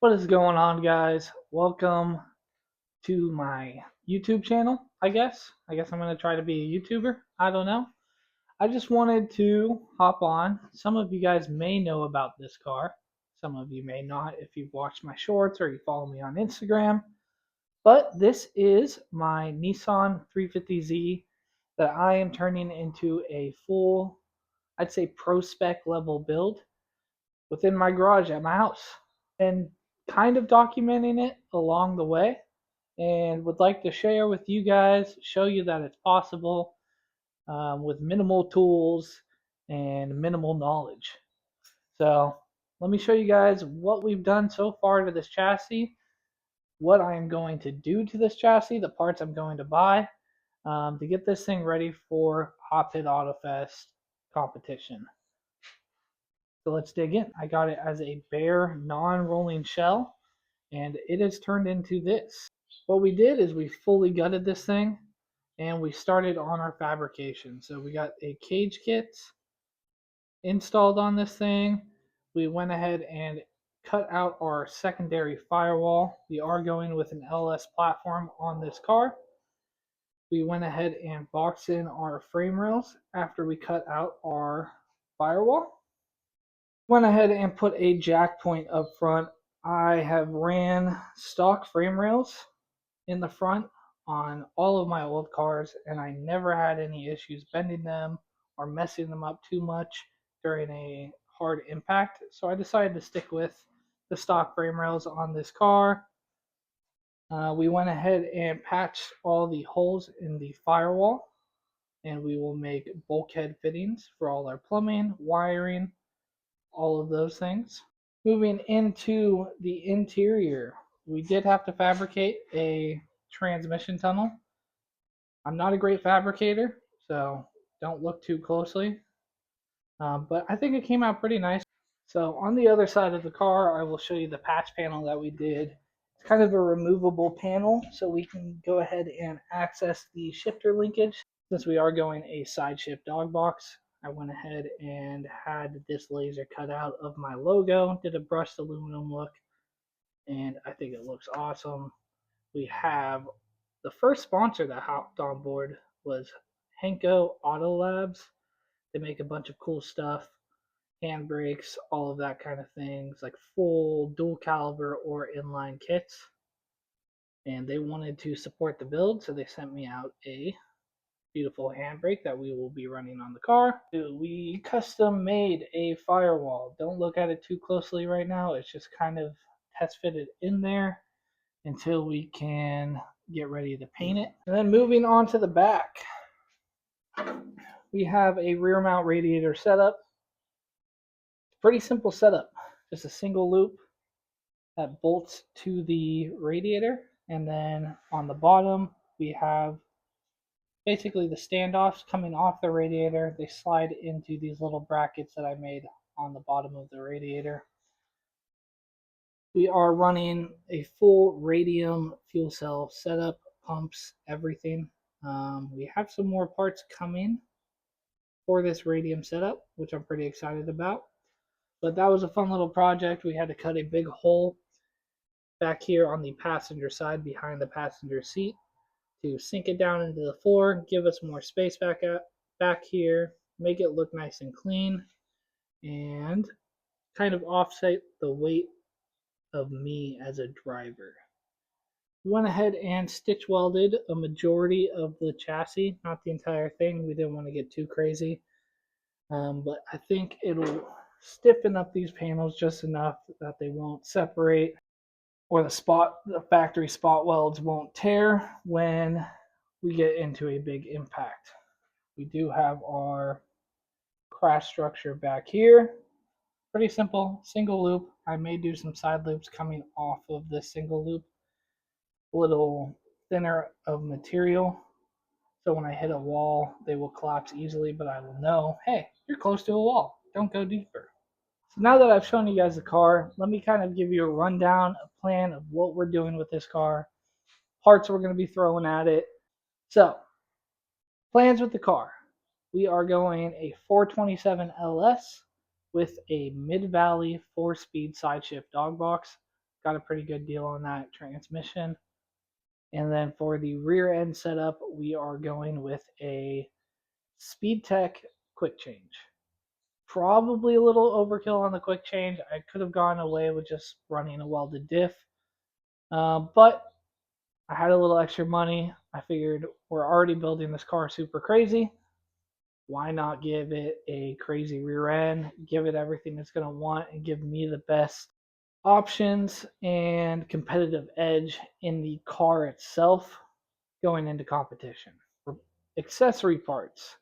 What is going on, guys? Welcome to my YouTube channel, I guess. I'm going to try to be a YouTuber. I don't know. I just wanted to hop on. Some of you guys may know about this car. Some of you may not if you've watched my shorts or you follow me on Instagram. But this is my Nissan 350Z that I am turning into a full, I'd say pro spec level build within my garage at my house. And kind of documenting it along the way, and would like to share with you guys, show you that it's possible with minimal tools and minimal knowledge. So let me show you guys what we've done so far to this chassis, what I am going to do to this chassis, the parts I'm going to buy to get this thing ready for Hot Pit Auto Fest competition. So let's dig in. I got it as a bare non-rolling shell, and it has turned into this. What we did is we fully gutted this thing and we started on our fabrication. So we got a cage kit installed on this thing. We went ahead and cut out our secondary firewall. We are going with an LS platform on this car. We went ahead and boxed in our frame rails after we cut out our firewall. Went ahead and put a jack point up front. I have ran stock frame rails in the front on all of my old cars, and I never had any issues bending them or messing them up too much during a hard impact. So I decided to stick with the stock frame rails on this car. We went ahead and patched all the holes in the firewall, and we will make bulkhead fittings for all our plumbing, wiring, all of those things. Moving into the interior, we did have to fabricate a transmission tunnel. I'm not a great fabricator, so don't look too closely, but I think it came out pretty nice. So on the other side of the car, I will show you the patch panel that we did. It's kind of a removable panel, so we can go ahead and access the shifter linkage. Since we are going a side shift dog box, I went ahead and had this laser cut out of my logo, did a brushed aluminum look, and I think it looks awesome. We have the first sponsor that hopped on board was Henko Auto Labs. They make a bunch of cool stuff, handbrakes, all of that kind of things, like full dual caliber or inline kits. And they wanted to support the build, so they sent me out a beautiful handbrake that we will be running on the car. We custom made a firewall. Don't look at it too closely right now. It's just kind of test fitted in there until we can get ready to paint it. And then moving on to the back, we have a rear mount radiator setup. Pretty simple setup, just a single loop that bolts to the radiator, and then on the bottom we have basically the standoffs coming off the radiator. They slide into these little brackets that I made on the bottom of the radiator. We are running a full radium fuel cell setup, pumps, everything. We have some more parts coming for this radium setup, which I'm pretty excited about. But that was a fun little project. We had to cut a big hole back here on the passenger side behind the passenger seat to sink it down into the floor, give us more space back here, make it look nice and clean, and kind of offset the weight of me as a driver. We went ahead and stitch welded a majority of the chassis, not the entire thing. We didn't want to get too crazy, but I think it'll stiffen up these panels just enough that they won't separate, or the factory spot welds won't tear when we get into a big impact. We do have our crash structure back here. Pretty simple, single loop. I may do some side loops coming off of this single loop. A little thinner of material, so when I hit a wall, they will collapse easily, but I will know, hey, you're close to a wall. Don't go deeper. So now that I've shown you guys the car, let me kind of give you a rundown, a plan of what we're doing with this car, parts we're going to be throwing at it. So, plans with the car. We are going a 427 LS with a mid-valley 4-speed side shift dog box. got a pretty good deal on that transmission. And then for the rear end setup, we are going with a SpeedTech quick change. Probably a little overkill on the quick change. I could have gone away with just running a welded diff, but I had a little extra money. I figured we're already building this car super crazy. Why not give it a crazy rear end, give it everything it's going to want, and give me the best options and competitive edge in the car itself going into competition. For accessory parts,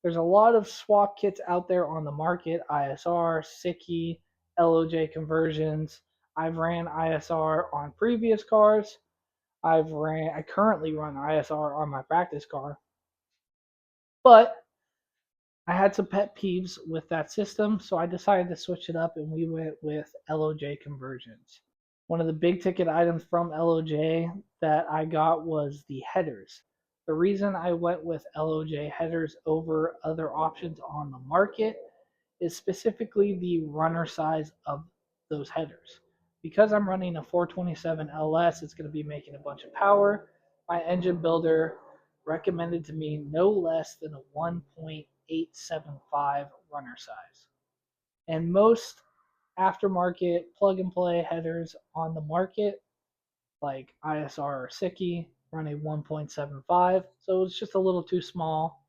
there's a lot of swap kits out there on the market: ISR, Siki, LOJ conversions. I've ran ISR on previous cars. I currently run ISR on my practice car. But I had some pet peeves with that system, so I decided to switch it up and we went with LOJ conversions. One of the big ticket items from LOJ that I got was the headers. The reason I went with LOJ headers over other options on the market is specifically the runner size of those headers. Because I'm running a 427 LS, it's going to be making a bunch of power. My engine builder recommended to me no less than a 1.875 runner size. And most aftermarket plug and play headers on the market, like ISR or Siki, run a 1.75, so it's just a little too small.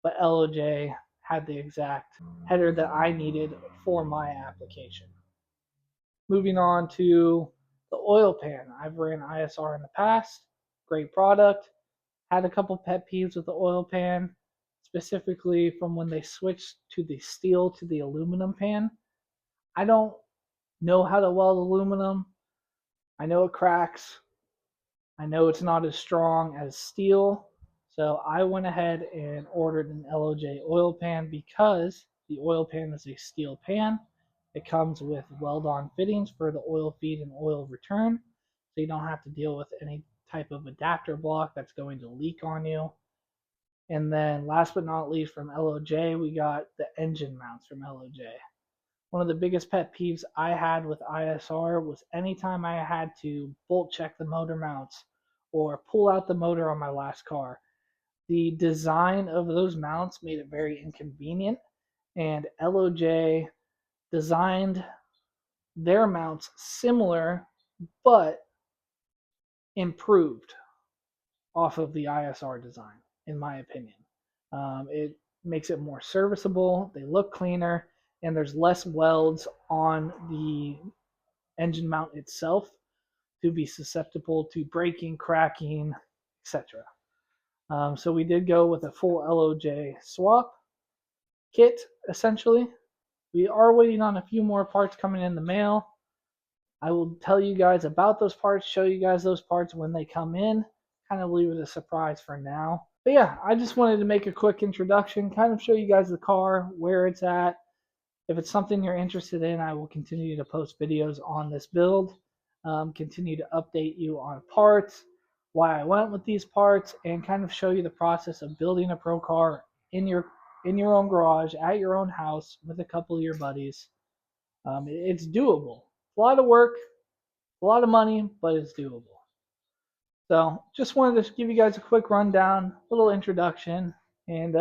But LOJ had the exact header that I needed for my application. Moving on to the oil pan. I've ran ISR in the past. Great product. Had a couple pet peeves with the oil pan, specifically from when they switched to the steel to the aluminum pan. I don't know how to weld aluminum. I know it cracks. I know it's not as strong as steel. So I went ahead and ordered an LOJ oil pan because the oil pan is a steel pan. It comes with weld-on fittings for the oil feed and oil return, so you don't have to deal with any type of adapter block that's going to leak on you. And then last but not least, from LOJ, we got the engine mounts from LOJ. One of the biggest pet peeves I had with ISR was anytime I had to bolt check the motor mounts or pull out the motor on my last car. The design of those mounts made it very inconvenient, and LOJ designed their mounts similar but improved off of the ISR design, in my opinion. It makes it more serviceable, they look cleaner, and there's less welds on the engine mount itself to be susceptible to breaking, cracking, etc. So we did go with a full LOJ swap kit, essentially. We are waiting on a few more parts coming in the mail. I will tell you guys about those parts, show you guys those parts when they come in, kind of leave it a surprise for now. But yeah, I just wanted to make a quick introduction, kind of show you guys the car, where it's at. If it's something you're interested in, I will continue to post videos on this build, continue to update you on parts, why I went with these parts, and kind of show you the process of building a pro car in your own garage, at your own house, with a couple of your buddies. It's doable. A lot of work, a lot of money, but it's doable. So just wanted to give you guys a quick rundown, little introduction, and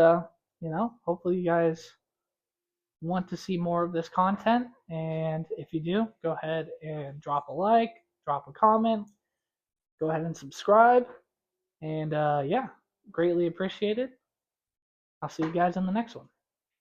hopefully you guys want to see more of this content. And if you do, go ahead and drop a like, drop a comment, go ahead and subscribe. And yeah, greatly appreciated. I'll see you guys in the next one.